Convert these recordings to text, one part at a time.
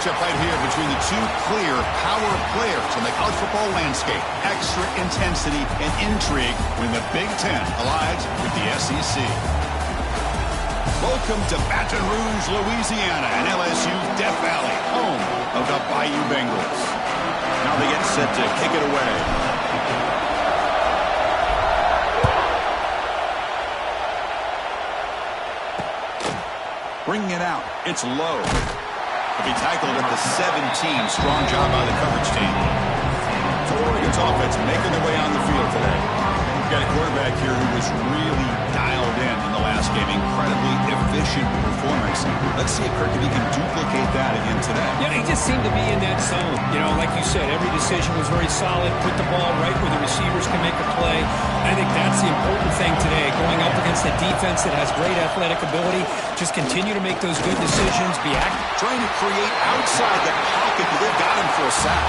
matchup right here between the two clear power players in the college football landscape. Extra intensity and intrigue when the Big Ten collides with the SEC. Welcome to Baton Rouge, Louisiana, and LSU's Death Valley, home of the Bayou Bengals. Now they get set to kick it away. Bringing it out. It's low. He'll be tackled at the 17. Strong job by the coverage team. So Oregon's offense making their way on the field today. We've got a quarterback here who was really dialed in the last game. Incredibly efficient performance. Let's see if Kirk, if he can duplicate that again today. Yeah, he just seemed to be in that zone. You know, like you said, every decision was very solid. Put the ball right where the receivers can make a play. I think that's the important thing today. Going up against a defense that has great athletic ability. Just continue to make those good decisions. Be active. Trying to create outside the pocket, but they've got him for a sack.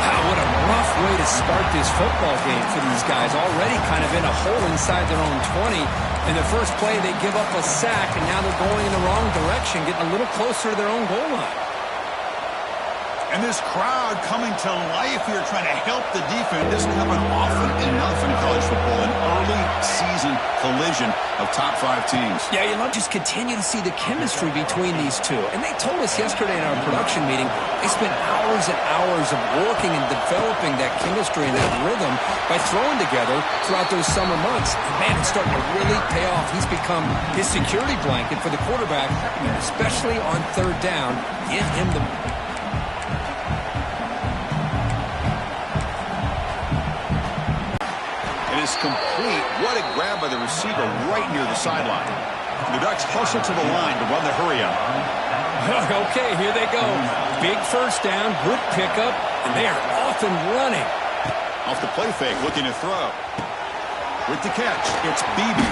Wow, what a rough way to start this football game for these guys. Already kind of in a hole inside their own 20. In the first play, they give up a sack, and now they're going in the wrong direction, getting a little closer to their own goal line. And this crowd coming to life here, trying to help the defense. Doesn't happen often enough in college football. An early season collision of top 5 teams. Yeah, you love just continue to see the chemistry between these two. And they told us yesterday in our production meeting, they spent hours and hours of working and developing that chemistry and that rhythm by throwing together throughout those summer months. And man, it's starting to really pay off. He's become his security blanket for the quarterback, especially on third down. Give him the... Is complete. What a grab by the receiver right near the sideline. The Ducks hustle to the line to run the hurry up. Okay, here they go. Big first down, good pickup, and they are off and running. Off the play fake, looking to throw. With the catch, it's Beebe.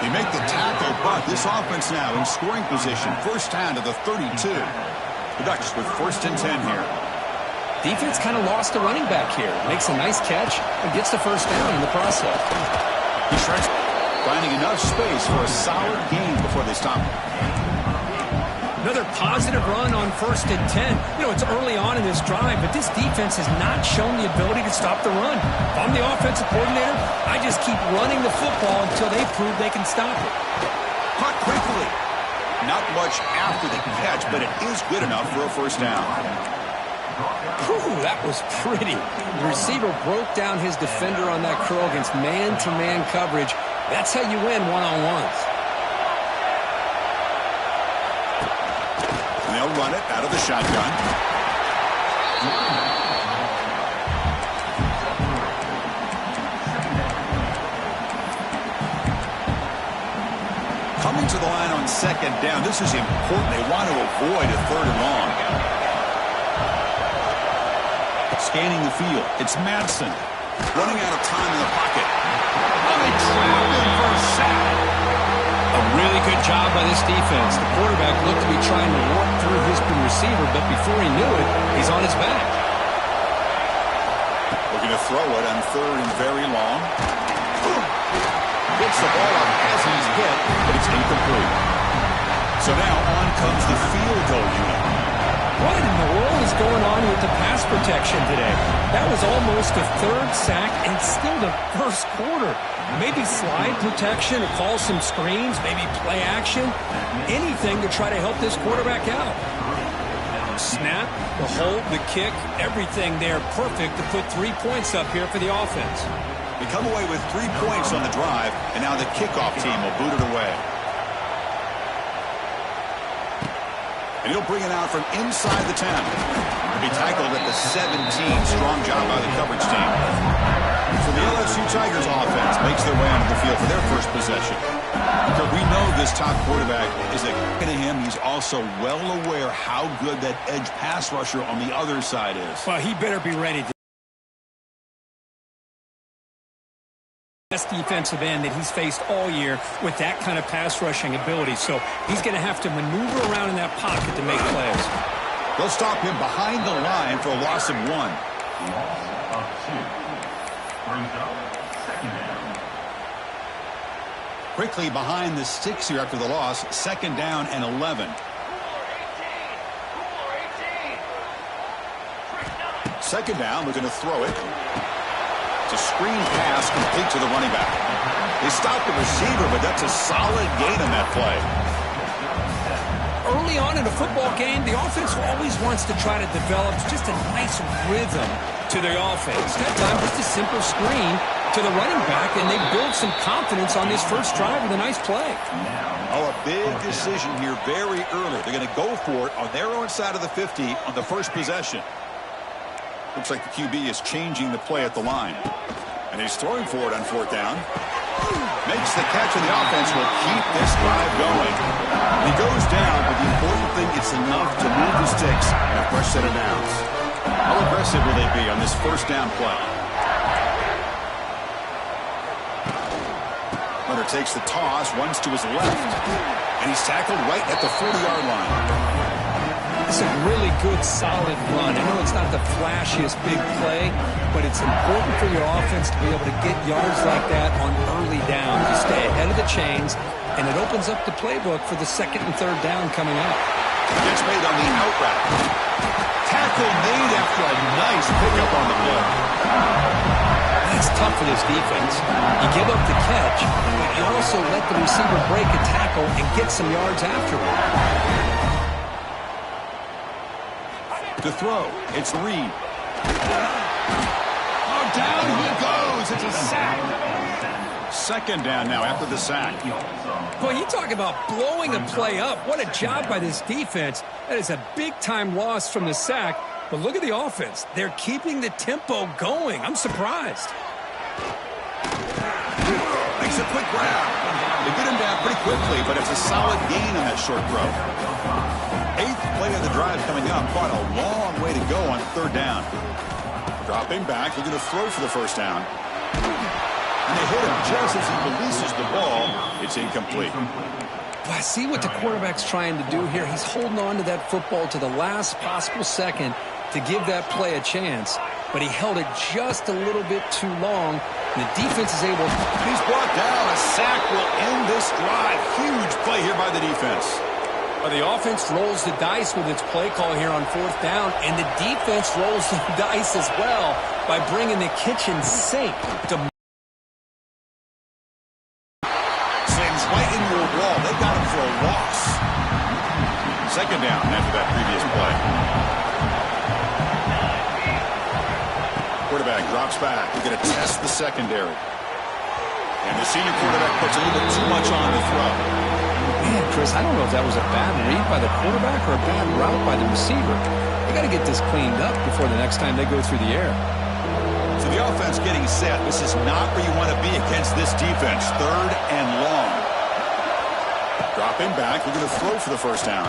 They make the tackle, but this offense now in scoring position. First down to the 32. The Ducks with 1st and 10 here. Defense kind of lost a running back here. Makes a nice catch and gets the first down in the process. He starts finding enough space for a solid gain before they stop him. Another positive run on 1st and 10. You know, it's early on in this drive, but this defense has not shown the ability to stop the run. If I'm the offensive coordinator, I just keep running the football until they prove they can stop it. Caught quickly. Not much after the catch, but it is good enough for a first down. Whew, that was pretty. The receiver broke down his defender on that curl against man-to-man coverage. That's how you win one-on-ones. And they'll run it out of the shotgun. Coming to the line on 2nd down. This is important. They want to avoid a 3rd and long. Scanning the field. It's Madsen. Running out of time in the pocket. Oh, they trapped him for a sack. A really good job by this defense. The quarterback looked to be trying to work through his receiver, but before he knew it, he's on his back. Looking to throw it on 3rd and very long. Gets the ball up as he's hit, but it's incomplete. So now on comes the field goal unit. What in the world is going on with the pass protection today? That was almost a 3rd sack and still the 1st quarter. Maybe slide protection or call some screens, maybe play action. Anything to try to help this quarterback out. Snap, the hold, the kick, everything there perfect to put 3 points up here for the offense. They come away with 3 points on the drive, and now the kickoff team will boot it away. And he'll bring it out from inside the 10. He'll be tackled at the 17. Strong job by the coverage team. So the LSU Tigers offense makes their way onto the field for their first possession. Because we know this top quarterback is a to him. He's also well aware how good that edge pass rusher on the other side is. Well, he better be ready to best defensive end that he's faced all year with that kind of pass rushing ability. So he's going to have to maneuver around in that pocket to make plays. They'll stop him behind the line for a loss of 1. Loss of 2. Brings up 2nd down. Quickly behind the sticks here after the loss. 2nd down and 11. Second down, looking to throw it. It's a screen pass complete to the running back. They stopped the receiver, but that's a solid gain on that play. Early on in a football game, the offense always wants to try to develop just a nice rhythm to their offense. That time, just a simple screen to the running back, and they build some confidence on this first drive with a nice play. Oh, a big decision here very early. They're going to go for it on their own side of the 50 on the first possession. Looks like the QB is changing the play at the line. And he's throwing for it on fourth down. Makes the catch, and the offense will keep this drive going. He goes down, but the important thing is enough to move the sticks and a fresh set of downs. How aggressive will they be on this first down play? Hunter takes the toss, runs to his left, and he's tackled right at the 40-yard line. It's a really good, solid run. I know it's not the flashiest big play, but it's important for your offense to be able to get yards like that on early down to stay ahead of the chains, and it opens up the playbook for the second and third down coming up. Gets made on the out route. Tackle made after a nice pickup on the play. That's tough for this defense. You give up the catch, but you also let the receiver break a tackle and get some yards afterward. To throw, it's Reed. Oh, down he goes. It's a sack. Second down now after the sack. Boy, you talk about blowing a play up. What a job by this defense. That is a big-time loss from the sack. But look at the offense. They're keeping the tempo going. I'm surprised. Makes a quick grab. They get him down pretty quickly, but it's a solid gain on that short throw. Eighth play of the drive coming up. Quite a long way to go on third down. Dropping back, looking to throw for the first down. And they hit him just as he releases the ball. It's incomplete. Well, I see what the quarterback's trying to do here. He's holding on to that football to the last possible second to give that play a chance. But he held it just a little bit too long. And the defense is able. He's brought down. A sack will end this drive. Huge play here by the defense. Well, the offense rolls the dice with its play call here on fourth down, and the defense rolls the dice as well by bringing the kitchen sink to slams right into a wall. They got him for a loss. Second down after that previous play. Quarterback drops back. We're going to test the secondary. And the senior quarterback puts a little bit too much on the throw. Man, Chris, I don't know if that was a bad read by the quarterback or a bad route by the receiver. They got to get this cleaned up before the next time they go through the air. So the offense getting set. This is not where you want to be against this defense. Third and long. Dropping back. We're going to throw for the first down.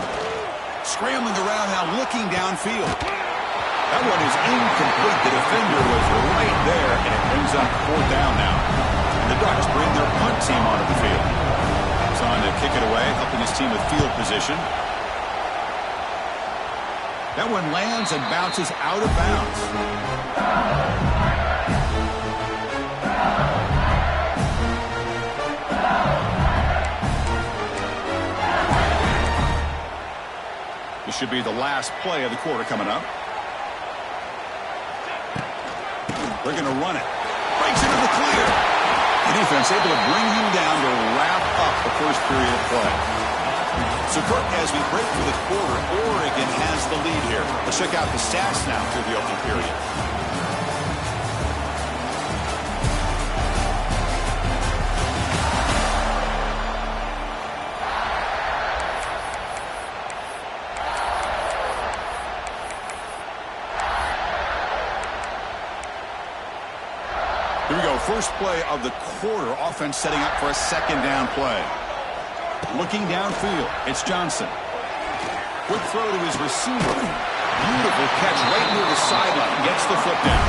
Scrambling around now, looking downfield. That one is incomplete. The defender was right there, and it brings up fourth down now. And the Ducks bring their punt team onto the field. On to kick it away, helping his team with field position. That one lands and bounces out of bounds. This should be the last play of the quarter coming up. They're going to run it. Breaks into the clear. The defense able to bring him down to wrap up the first period of play. So, Kirk, as we break for the quarter, Oregon has the lead here. Let's check out the stats now through the opening period. Here we go, first play of the quarter. Offense setting up for a second down play. Looking downfield, it's Johnson. Quick throw to his receiver. Beautiful catch right near the sideline. Gets the foot down.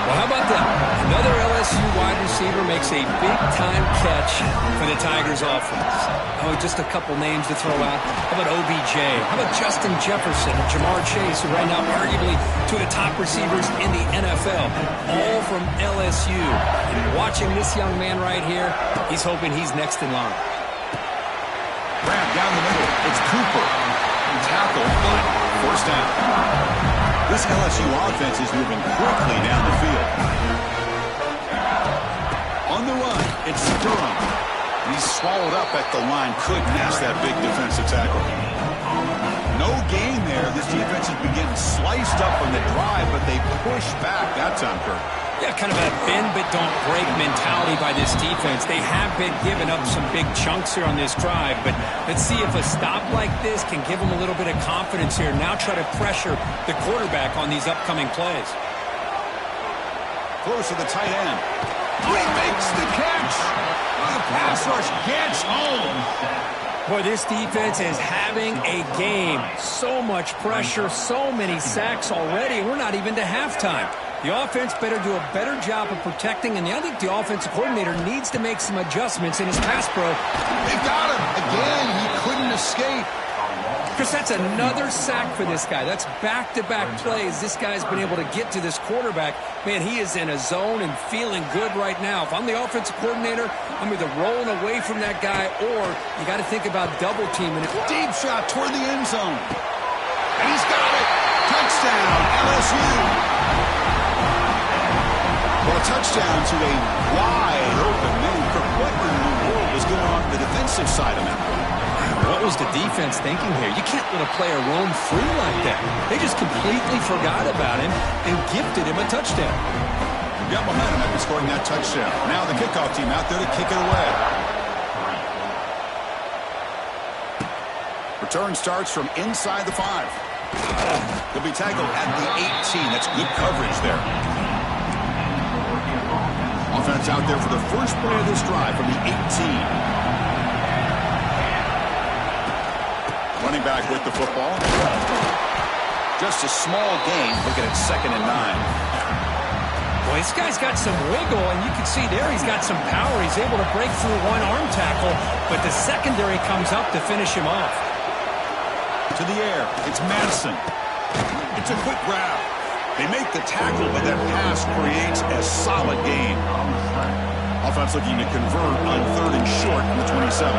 Well, how about that? Another LSU wide receiver makes a big-time catch for the Tigers offense. Oh, just a couple names to throw out. How about OBJ? How about Justin Jefferson and Jamar Chase, who right now arguably two of the top receivers in the NFL, all from LSU. And watching this young man right here, he's hoping he's next in line. Grab down the middle. It's Cooper. Tackle, but first down. This LSU offense is moving quickly down the field. On the run, it's Durham. He's swallowed up at the line. Couldn't miss that big defensive tackle. No gain there. This defense has been getting sliced up on the drive, but they push back that time, Kirk. Yeah, kind of a bend but don't break mentality by this defense. They have been giving up some big chunks here on this drive, but let's see if a stop like this can give them a little bit of confidence here. Now try to pressure the quarterback on these upcoming plays. Close to the tight end. Oh, he makes the catch. Oh, the pass rush gets home. Boy, this defense is having a game. So much pressure, so many sacks already, and we're not even to halftime. The offense better do a better job of protecting, and I think the offensive coordinator needs to make some adjustments in his pass pro. They got him. Again, he couldn't escape. Chris, that's another sack for this guy. That's back-to-back plays. This guy's been able to get to this quarterback. Man, he is in a zone and feeling good right now. If I'm the offensive coordinator, I'm either rolling away from that guy or you got to think about double-teaming it. Deep shot toward the end zone. And he's got it. Touchdown, LSU. Well, a touchdown to a wide open man. What in the world was going on the defensive side of that play? What was the defense thinking here? You can't let a player roam free like that. They just completely forgot about him and gifted him a touchdown. Got momentum after scoring that touchdown. Now the kickoff team out there to kick it away. Return starts from inside the 5. He'll be tackled at the 18. That's good coverage there. Offense out there for the first play of this drive from the 18. Running back with the football. Just a small gain. Looking at 2nd and 9. Boy, this guy's got some wiggle, and you can see there he's got some power. He's able to break through one arm tackle, but the secondary comes up to finish him off. To the air. It's Madison. It's a quick grab. They make the tackle, but that pass creates a solid gain. Offense looking to convert on 3rd and short from the 27.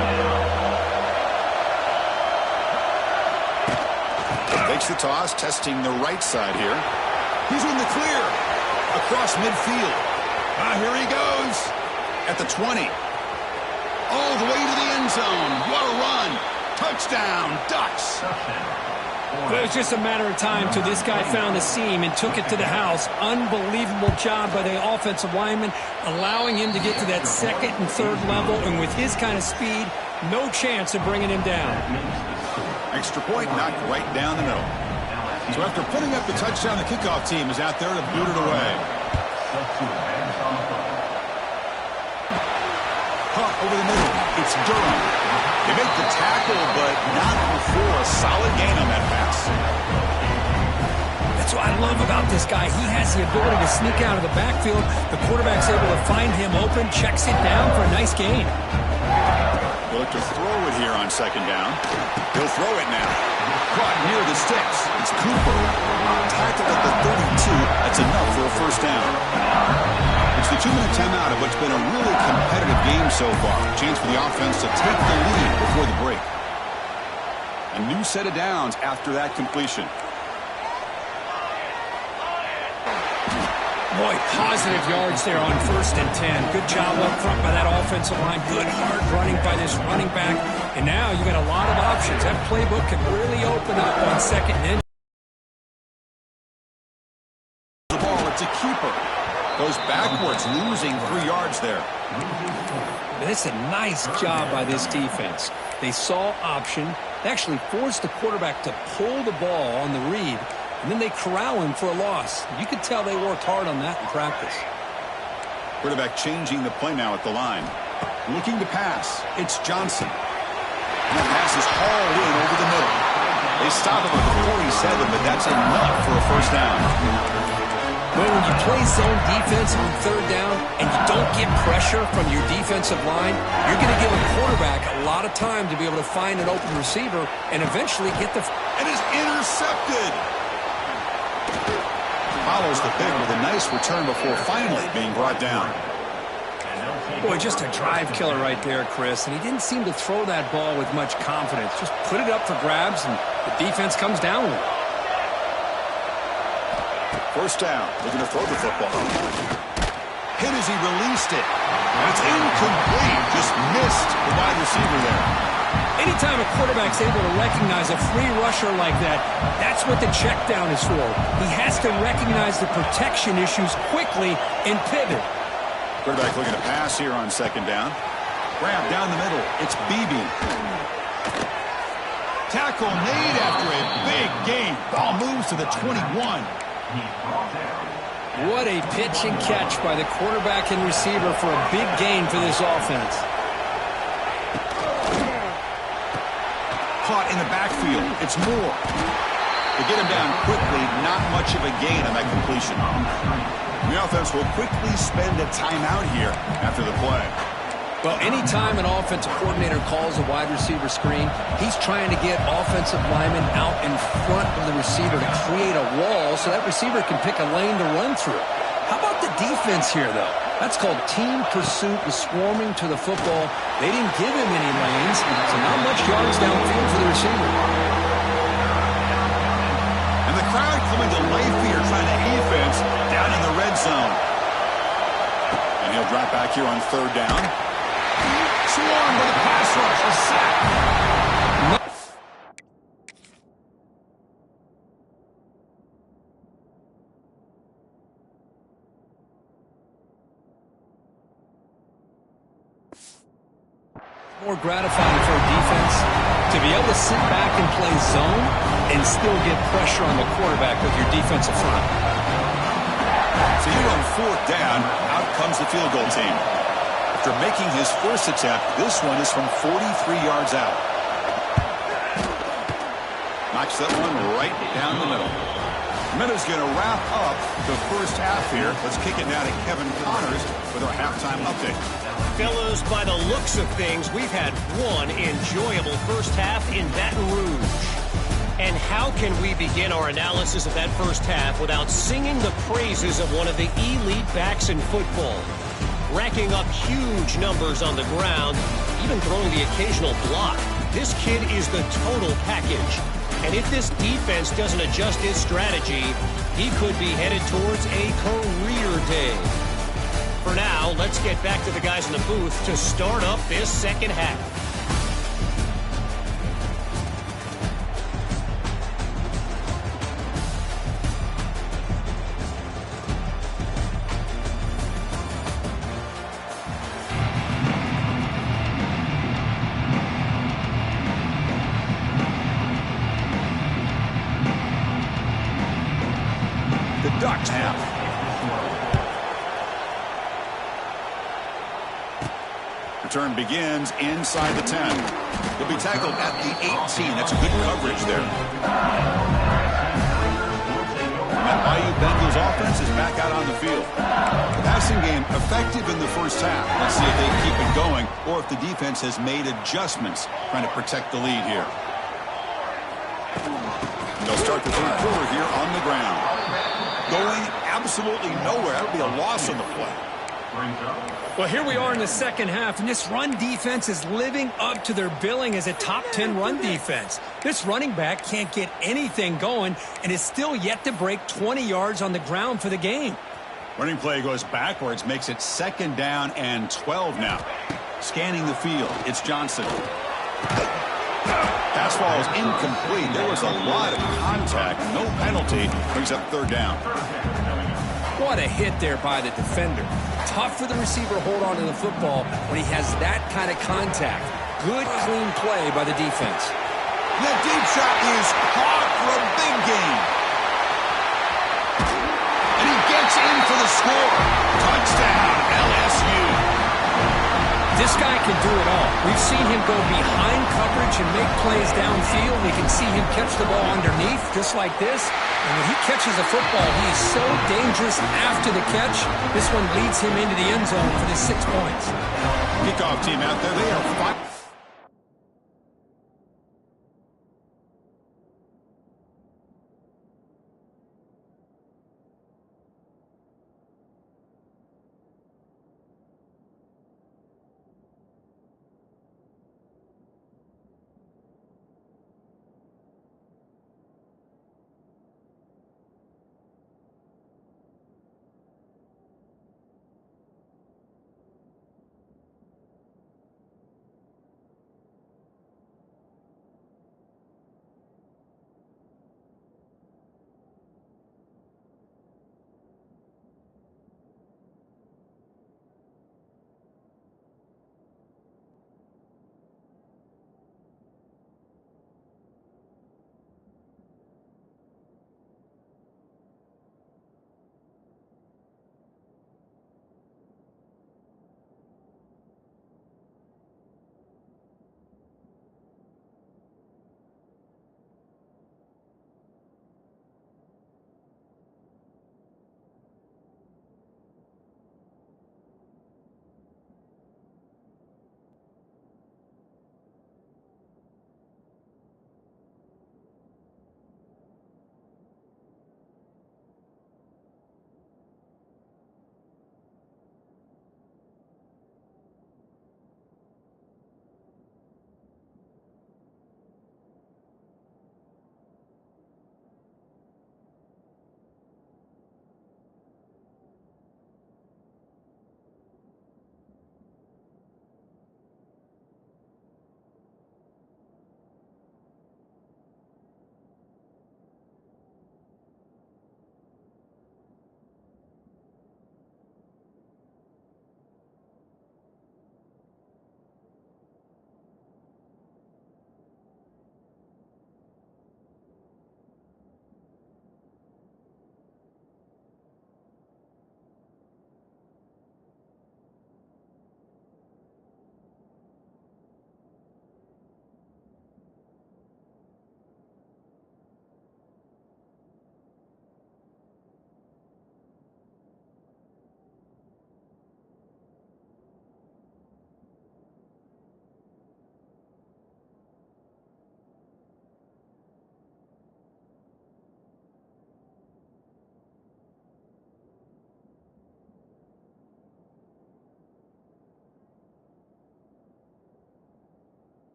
Takes the toss, testing the right side here. He's in the clear. Across midfield. Here he goes. At the 20. All the way to the end zone. What a run. Touchdown, Ducks. It was just a matter of time till this guy found the seam and took it to the house. Unbelievable job by the offensive lineman, allowing him to get to that 2nd and 3rd level, and with his kind of speed, no chance of bringing him down. Extra point knocked right down the middle. So after putting up the touchdown, the kickoff team is out there to boot it away. Punt over the middle. It's Durham. They make the tackle, but not before a solid gain on that pass. That's what I love about this guy. He has the ability to sneak out of the backfield. The quarterback's able to find him open, checks it down for a nice gain. They'll look to throw it here on 2nd down. He'll throw it now. Caught near the sticks. It's Cooper. Tackled at the 32. That's enough for a 1st down. It's the 2-minute timeout of what's been a really competitive game so far. Chance for the offense to take the lead before the break. A new set of downs after that completion. Boy, positive yards there on 1st and 10. Good job up front by that offensive line. Good hard running by this running back. And now you got a lot of options. That playbook can really open up on 2nd and 10. The ball, it's a keeper. Goes backwards, losing 3 yards there. It's a nice job by this defense. They saw option. They actually forced the quarterback to pull the ball on the read, and then they corral him for a loss. You could tell they worked hard on that in practice. Quarterback changing the play now at the line. Looking to pass. It's Johnson. And the pass is hauled in over the middle. They stop him at the 47, but that's enough for a 1st down. Well, when you play zone defense on 3rd down and you don't get pressure from your defensive line, you're going to give a quarterback a lot of time to be able to find an open receiver and eventually get the... And is intercepted. Follows the pick with a nice return before finally being brought down. Boy, just a drive killer right there, Chris. And he didn't seem to throw that ball with much confidence. Just put it up for grabs and the defense comes down with it. First down, looking to throw the football. Hit as he released it. And it's incomplete. Just missed the wide receiver there. Anytime a quarterback's able to recognize a free rusher like that, that's what the check down is for. He has to recognize the protection issues quickly and pivot. Quarterback looking to pass here on second down. Grab down the middle. It's Beebe. Tackle made after a big gain. Ball moves to the 21. What a pitch and catch by the quarterback and receiver for a big gain for this offense. Caught in the backfield. It's Moore. To get him down quickly, not much of a gain on that completion. The offense will quickly spend a timeout here after the play. Well, anytime an offensive coordinator calls a wide receiver screen, he's trying to get offensive linemen out in front of the receiver to create a wall so that receiver can pick a lane to run through. How about the defense here, though? That's called team pursuit and swarming to the football. They didn't give him any lanes, so not much yards downfield for the receiver. And the crowd coming to life here, trying to defense down in the red zone. And he'll drop back here on third down. Swarmed with a pass rush, a sack. More gratifying for a defense to be able to sit back and play zone and still get pressure on the quarterback with your defensive front. So you run fourth down, out comes the field goal team. After making his first attempt, this one is from 43 yards out. Knocks that one right down the middle. Minutes going to wrap up the first half here. Let's kick it now to Kevin Connors with our halftime update. Fellows, by the looks of things, we've had one enjoyable first half in Baton Rouge. And how can we begin our analysis of that first half without singing the praises of one of the elite backs in football? Racking up huge numbers on the ground, even throwing the occasional block. This kid is the total package. And if this defense doesn't adjust its strategy, he could be headed towards a career day. For now, let's get back to the guys in the booth to start up this second half. The Ducks have. Return begins inside the 10. He'll be tackled at the 18. That's a good coverage there. That Bayou Bengals offense is back out on the field. The passing game effective in the first half. Let's see if they keep it going or if the defense has made adjustments trying to protect the lead here. They'll start the third quarter here on the ground. Going absolutely nowhere. That'll be a loss on the play. Well, here we are in the second half, and this run defense is living up to their billing as a top 10 run defense. This running back can't get anything going and is still yet to break 20 yards on the ground for the game. Running play goes backwards, makes it second down and 12 now. Scanning the field, it's Johnson. Pass ball is incomplete. There was a lot of contact. No penalty. Brings up third down. What a hit there by the defender. Tough for the receiver to hold on to the football when he has that kind of contact. Good, clean play by the defense. The deep shot is caught for a big gain. And he gets in for the score. Touchdown, LSU. This guy can do it all. We've seen him go behind coverage and make plays downfield. We can see him catch the ball underneath just like this. And when he catches the football, he is so dangerous after the catch. This one leads him into the end zone for the 6 points. Kickoff team out there. They are 5.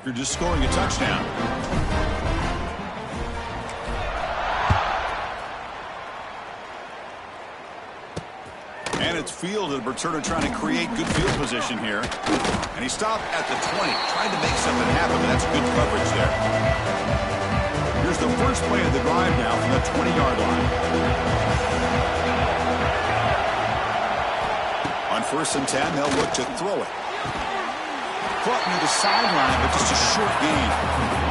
after just scoring a touchdown. And it's fielded. Berturner trying to create good field position here. And he stopped at the 20, trying to make something happen, but that's good coverage there. Here's the first play of the drive now from the 20-yard line. On 1st and 10, they'll look to throw it. Caught near the sideline, but just a short gain.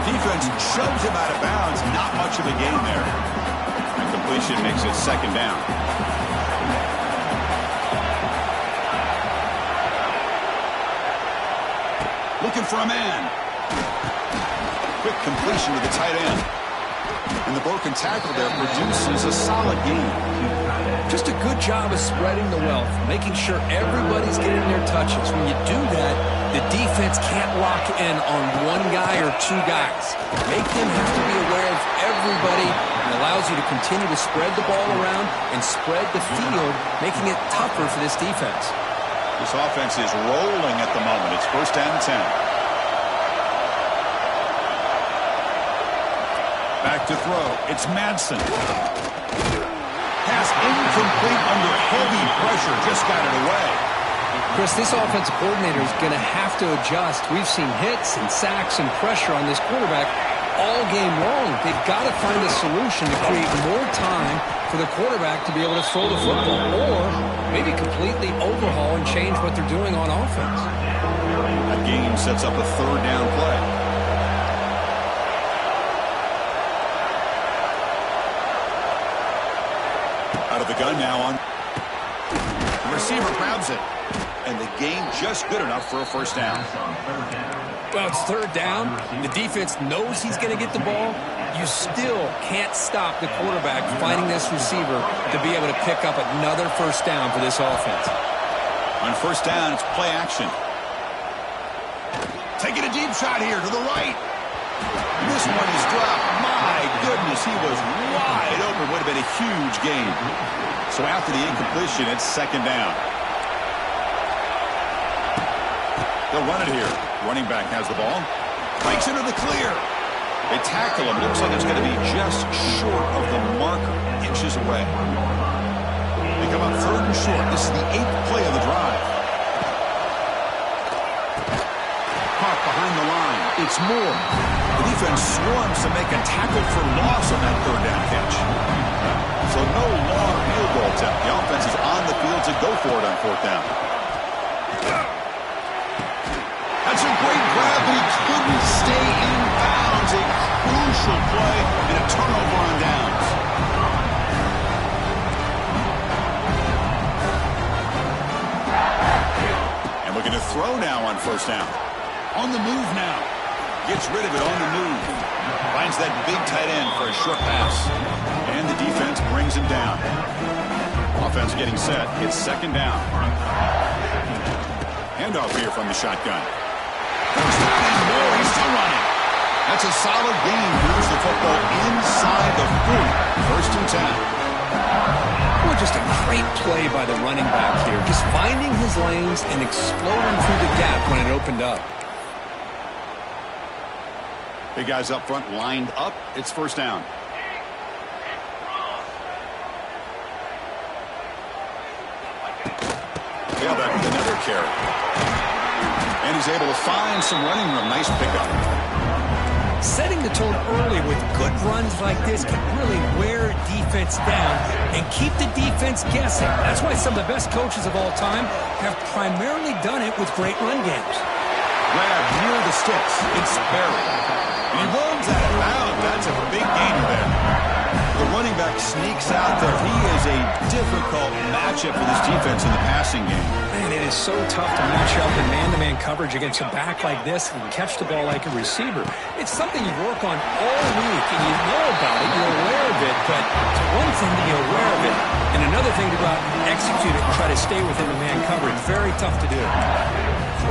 Defense shoves him out of bounds. Not much of a gain there. And completion makes it 2nd down. Looking for a man. Quick completion to the tight end. And the broken tackle there produces a solid gain. Just a good job of spreading the wealth, making sure everybody's getting their touches. When you do that, the defense can't lock in on one guy or two guys. Make them have to be aware of everybody. It allows you to continue to spread the ball around and spread the field, making it tougher for this defense. This offense is rolling at the moment. It's 1st and 10. Back to throw. It's Madsen. Pass incomplete under heavy pressure. Just got it away. Chris, this offensive coordinator is going to have to adjust. We've seen hits and sacks and pressure on this quarterback all game long. They've got to find a solution to create more time for the quarterback to be able to throw the football, or maybe completely overhaul and change what they're doing on offense. That game sets up a 3rd down play. Out of the gun now on. The receiver grabs it. And the gain just good enough for a 1st down. Well, it's 3rd down. The defense knows he's going to get the ball. You still can't stop the quarterback finding this receiver to be able to pick up another 1st down for this offense. On 1st down, it's play action. Taking a deep shot here to the right. This one is dropped. My goodness, he was wide open. Would have been a huge gain. So after the incompletion, it's 2nd down. They'll run it here. Running back has the ball. Breaks into the clear. They tackle him. Looks like it's going to be just short of the marker. Inches away. They come up 3rd and short. This is the 8th play of the drive. Caught behind the line. It's Moore. The defense swarms to make a tackle for loss on that 3rd down catch. So no long field goal attempt. The offense is on the field to go for it on 4th down. That's a great grab, but he couldn't stay in bounds. A crucial play and a turnover on downs. And looking to throw now on 1st down. On the move now. Gets rid of it on the move. Finds that big tight end for a short pass. And the defense brings him down. Offense getting set. It's 2nd down. Handoff here from the shotgun. First down and more. He's still running. That's a solid gain. Moves the football inside the 40. 1st and 10. Well, just a great play by the running back here. Just finding his lanes and exploding through the gap when it opened up. Big guys up front lined up. It's 1st down. Tailback with another carry. And he's able to find some running room. Nice pickup. Setting the tone early with good runs like this can really wear defense down and keep the defense guessing. That's why some of the best coaches of all time have primarily done it with great run games. Grab near the sticks. It's Barry. And he runs out of bounds. That's a big gainer there. The running back sneaks out there. He is a difficult matchup for this defense in the passing game. Man, it is so tough to match up in man-to-man coverage against a back like this and catch the ball like a receiver. It's something you work on all week, and you know about it, you're aware of it, but it's one thing to be aware of it, and another thing to go out and execute it and try to stay within the man coverage. Very tough to do.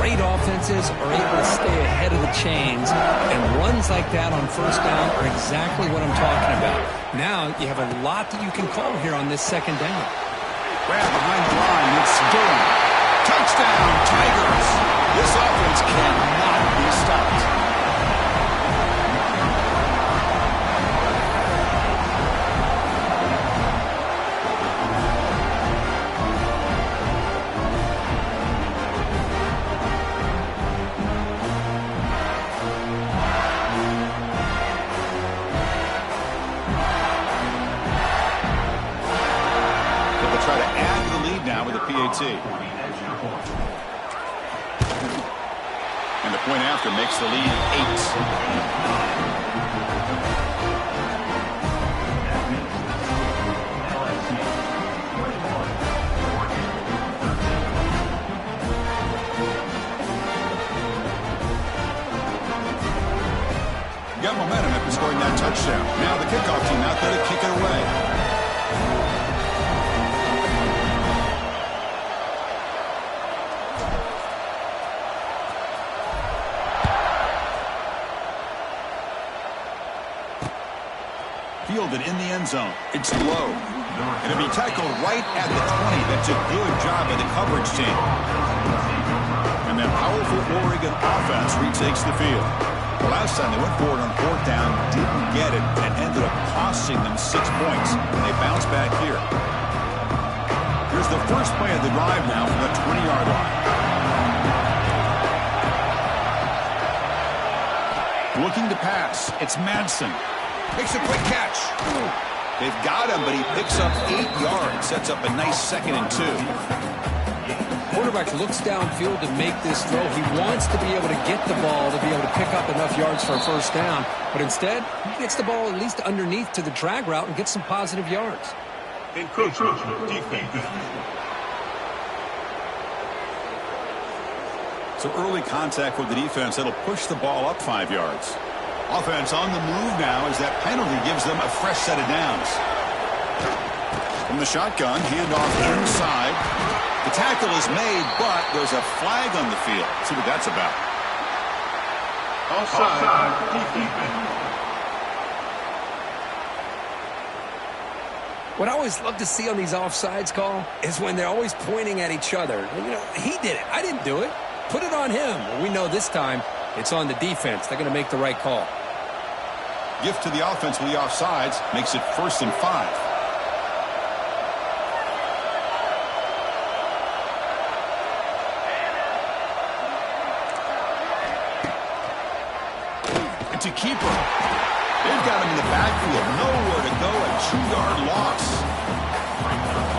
Great offenses are able to stay ahead of the chains, and runs like that on 1st down are exactly what I'm talking about. Now you have a lot that you can call here on this 2nd down. Grab behind the line. It's Dillon. Touchdown, Tigers. This offense cannot be stopped. PAT. And the point after makes the lead 8. Got momentum after scoring that touchdown. Now the kickoff team out there to kick it away. Fielded in the end zone. It's low. And it'll be tackled right at the 20. That's a good job by the coverage team. And that powerful Oregon offense retakes the field. Last time they went forward on 4th down, didn't get it, and ended up costing them 6 points. And they bounce back here. Here's the first play of the drive now from the 20-yard line. Looking to pass. It's Madsen. Makes a quick catch. They've got him, but he picks up 8 yards. Sets up a nice 2nd and 2. Quarterback looks downfield to make this throw. He wants to be able to get the ball to be able to pick up enough yards for a first down. But instead, he gets the ball at least underneath to the drag route and gets some positive yards. Encroachment defense. So early contact with the defense that'll push the ball up 5 yards. Offense on the move now as that penalty gives them a fresh set of downs. From the shotgun, handoff inside. The tackle is made, but there's a flag on the field. Let's see what that's about. Offside defense. What I always love to see on these offsides call is when they're always pointing at each other. You know, he did it. I didn't do it. Put it on him. Well, we know this time it's on the defense. They're going to make the right call. Gift to the offense with the offsides makes it 1st and 5. It's a keeper. They've got him in the backfield. Nowhere to go. A 2-yard loss.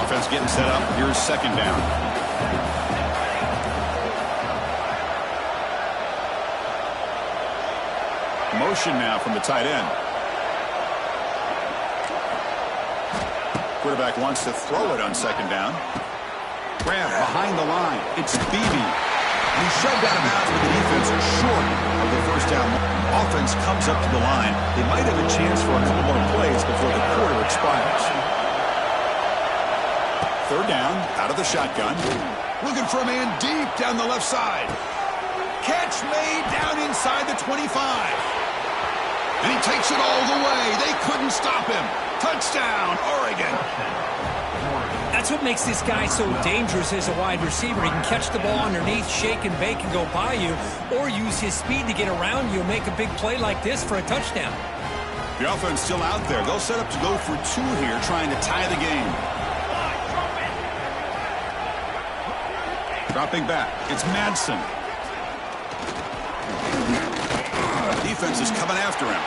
Offense getting set up. Here's 2nd down. Motion now from the tight end. Quarterback wants to throw it on 2nd down. Grab behind the line. It's Beebe. He shoved out of bounds with the defense short of the first down. Offense comes up to the line. They might have a chance for a couple more plays before the quarter expires. 3rd down, out of the shotgun. Looking for a man deep down the left side. Catch made down inside the 25. And he takes it all the way. They couldn't stop him. Touchdown, Oregon. That's what makes this guy so dangerous as a wide receiver. He can catch the ball underneath, shake and bake and go by you, or use his speed to get around you and make a big play like this for a touchdown. The offense still out there. They'll set up to go for 2 here, trying to tie the game. Dropping back. It's Madsen. Defense is coming after him.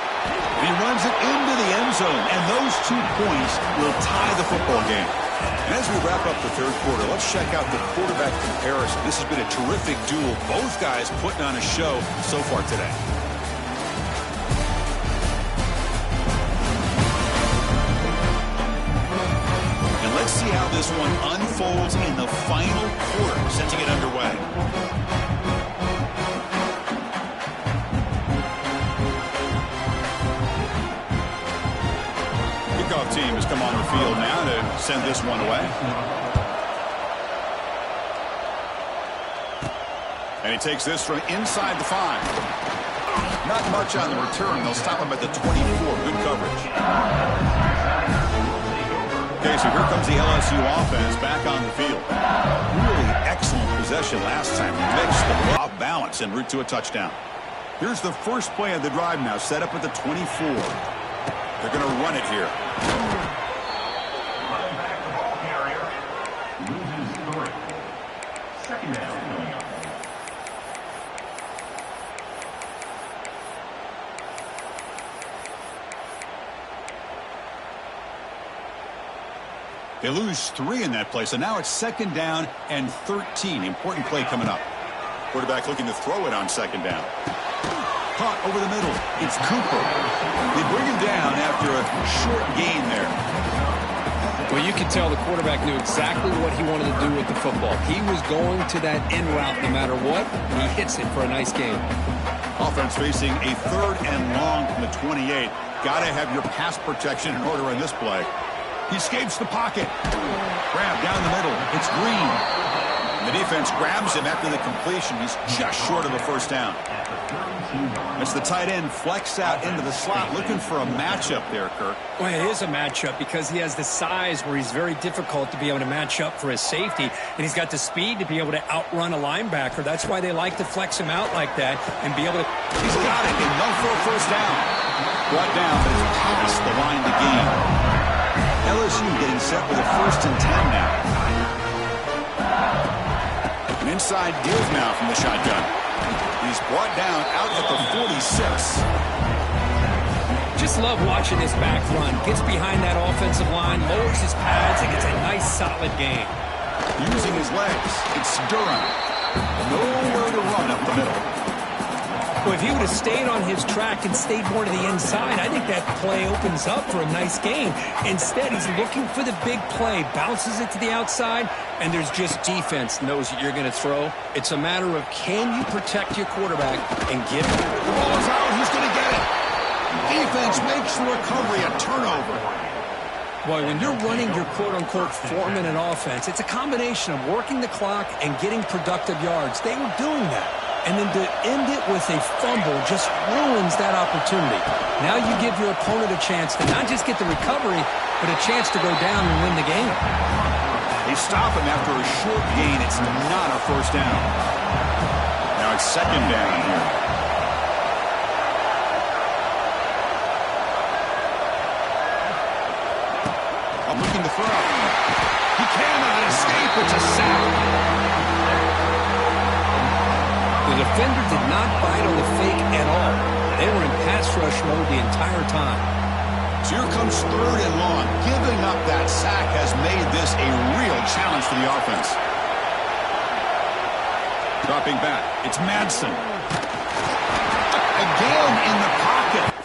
And he runs it into the end zone. And those 2 points will tie the football game. And as we wrap up the 3rd quarter, let's check out the quarterback comparison. This has been a terrific duel. Both guys putting on a show so far today. And let's see how this one unfolds in the final quarter, set to get underway. Team has come on the field now to send this one away. And he takes this from inside the 5. Not much on the return. They'll stop him at the 24. Good coverage. Okay, so here comes the LSU offense back on the field. Really excellent possession last time. Mixed the ball off balance en route to a touchdown. Here's the first play of the drive now, set up at the 24. They're going to run it here. Running back the ball carrier. Loses 3. 2nd down. They lose 3 in that play, so now it's 2nd down and 13. Important play coming up. Quarterback looking to throw it on 2nd down. Caught over the middle. It's Cooper. They bring him down after a short gain there. Well, you could tell the quarterback knew exactly what he wanted to do with the football. He was going to that end route no matter what. He hits it for a nice gain. Offense facing a 3rd and long from the 28. Got to have your pass protection in order in this play. He escapes the pocket. Grab down the middle. It's Green. The defense grabs him after the completion. He's just short of a 1st down. It's the tight end flex out into the slot, looking for a matchup there, Kirk. Well, it is a matchup because he has the size where he's very difficult to be able to match up for his safety, and he's got the speed to be able to outrun a linebacker. That's why they like to flex him out like that and be able to... He's got it, and no for a 1st down. Brought down, but it's past the line to gain. LSU getting set with a 1st and 10 now. An inside give now from the shotgun. He's brought down out at the 46. Just love watching this back run. Gets behind that offensive line, lowers his pads, and gets a nice solid gain. Using his legs, it's Durham. Nowhere to run up the middle. Well, if he would have stayed on his track and stayed more to the inside, I think that play opens up for a nice gain. Instead, he's looking for the big play, bounces it to the outside, and there's just defense knows that you're going to throw. It's a matter of can you protect your quarterback and give him. The ball is out. Who's going to get it? Defense makes the recovery a turnover. Boy, when you're running your quote-unquote four-minute offense, it's a combination of working the clock and getting productive yards. They were doing that. And then to end it with a fumble just ruins that opportunity. Now you give your opponent a chance to not just get the recovery, but a chance to go down and win the game. They stop him after a short gain. It's not a 1st down. Now it's 2nd down here. I'm looking to throw. He cannot escape. It's a sack. The defender did not bite on the fake at all. They were in pass rush mode the entire time. So here comes 3rd and long. Giving up that sack has made this a real challenge for the offense. Dropping back. It's Madsen. Again in the pocket.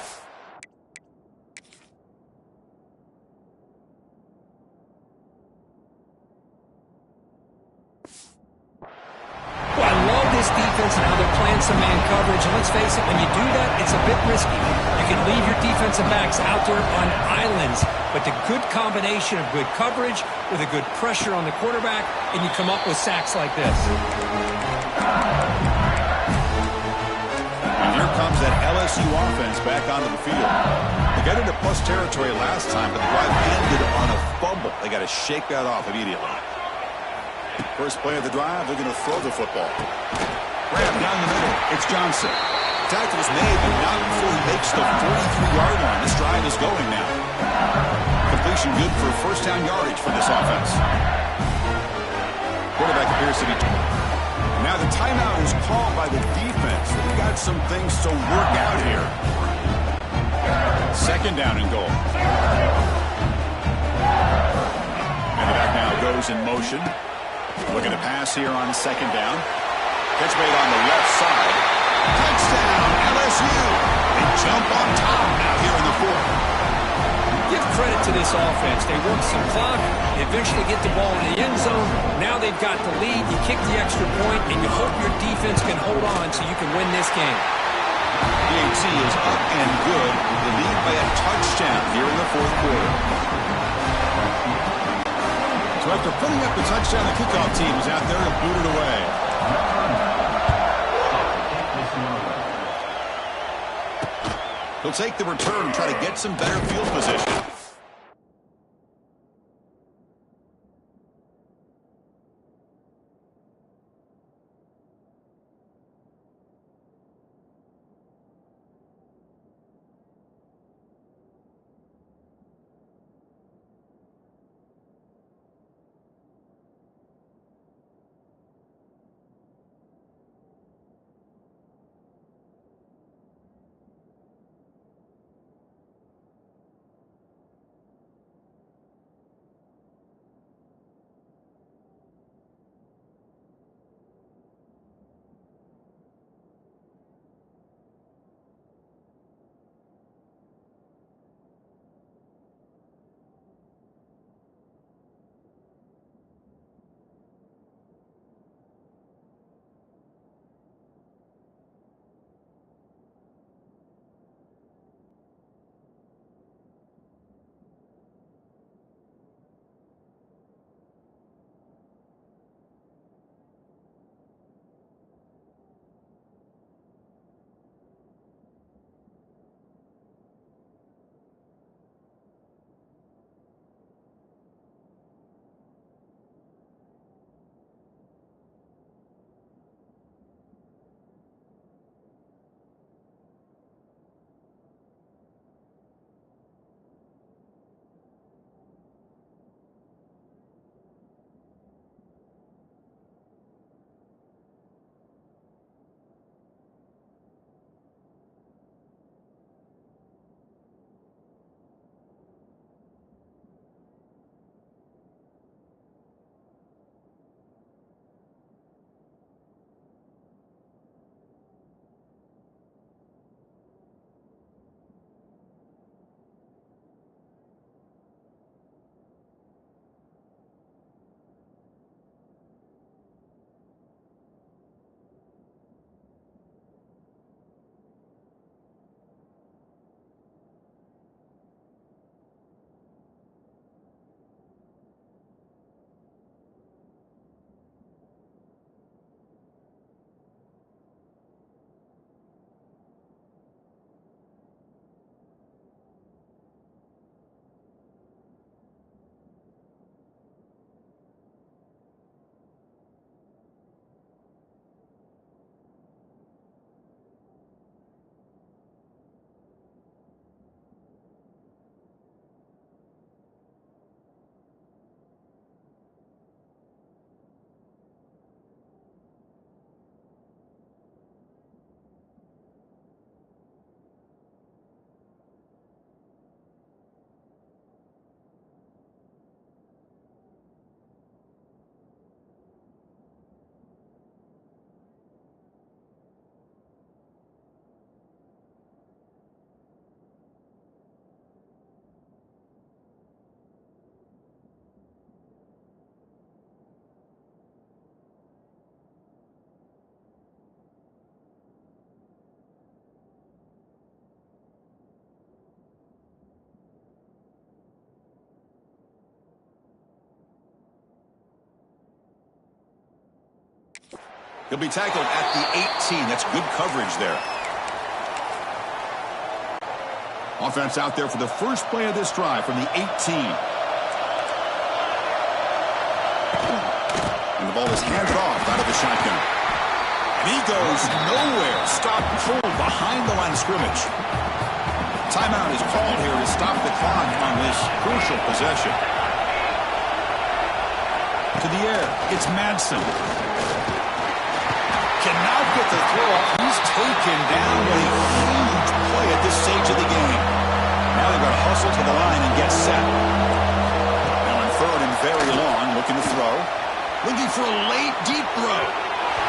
Defense and how they're playing some man coverage. And let's face it, when you do that, it's a bit risky. You can leave your defensive backs out there on islands, but the good combination of good coverage with a good pressure on the quarterback, and you come up with sacks like this. And here comes that LSU offense back onto the field. They got into plus territory last time, but the drive ended on a fumble. They got to shake that off immediately. First play of the drive, they're going to throw the football. Grab down the middle. It's Johnson. Tackle is made, but not before he makes the 43-yard line. This drive is going now. Completion good for 1st down yardage for this offense. Quarterback appears to be... Now the timeout is called by the defense. They've got some things to work out here. 2nd down and goal. And the back now goes in motion. Looking to pass here on 2nd down. Catch made on the left side. Touchdown, LSU. They jump on top now here in the 4th. Give credit to this offense. They work some clock. They eventually get the ball in the end zone. Now they've got the lead. You kick the extra point, and you hope your defense can hold on so you can win this game. DHC is up and good. They lead by a touchdown here in the 4th quarter. So after putting up the touchdown, the kickoff team is out there to boot it away. He'll take the return and try to get some better field position. He'll be tackled at the 18. That's good coverage there. Offense out there for the first play of this drive from the 18. And the ball is handed off out of the shotgun. And he goes nowhere. Stop pulled behind the line of scrimmage. Timeout is called here to stop the clock on this crucial possession. To the air, it's Madsen. Can now get the throw off. He's taken down with a huge play at this stage of the game. Now they've got to hustle to the line and get set. Now on third and very long, looking to throw. Looking for a late, deep throw.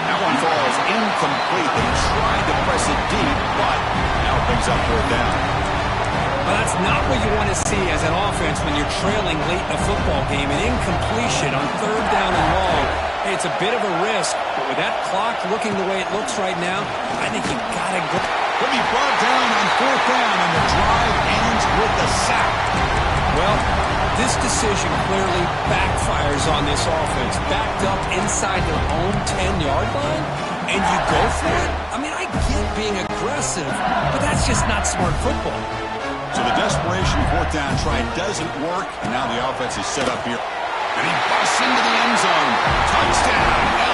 That one falls incomplete. They tried to press it deep, but now it brings up fourth down. Well, that's not what you want to see as an offense when you're trailing late in a football game. An incompletion on third down and long. Hey, it's a bit of a risk, but with that clock looking the way it looks right now, I think you've got to go. He'll be brought down on fourth down, and the drive ends with the sack. Well, this decision clearly backfires on this offense. Backed up inside their own 10-yard line, and you go for it? I mean, I get being aggressive, but that's just not smart football. So the desperation fourth down try doesn't work, and now the offense is set up here. And he busts into the end zone. Touchdown, LA.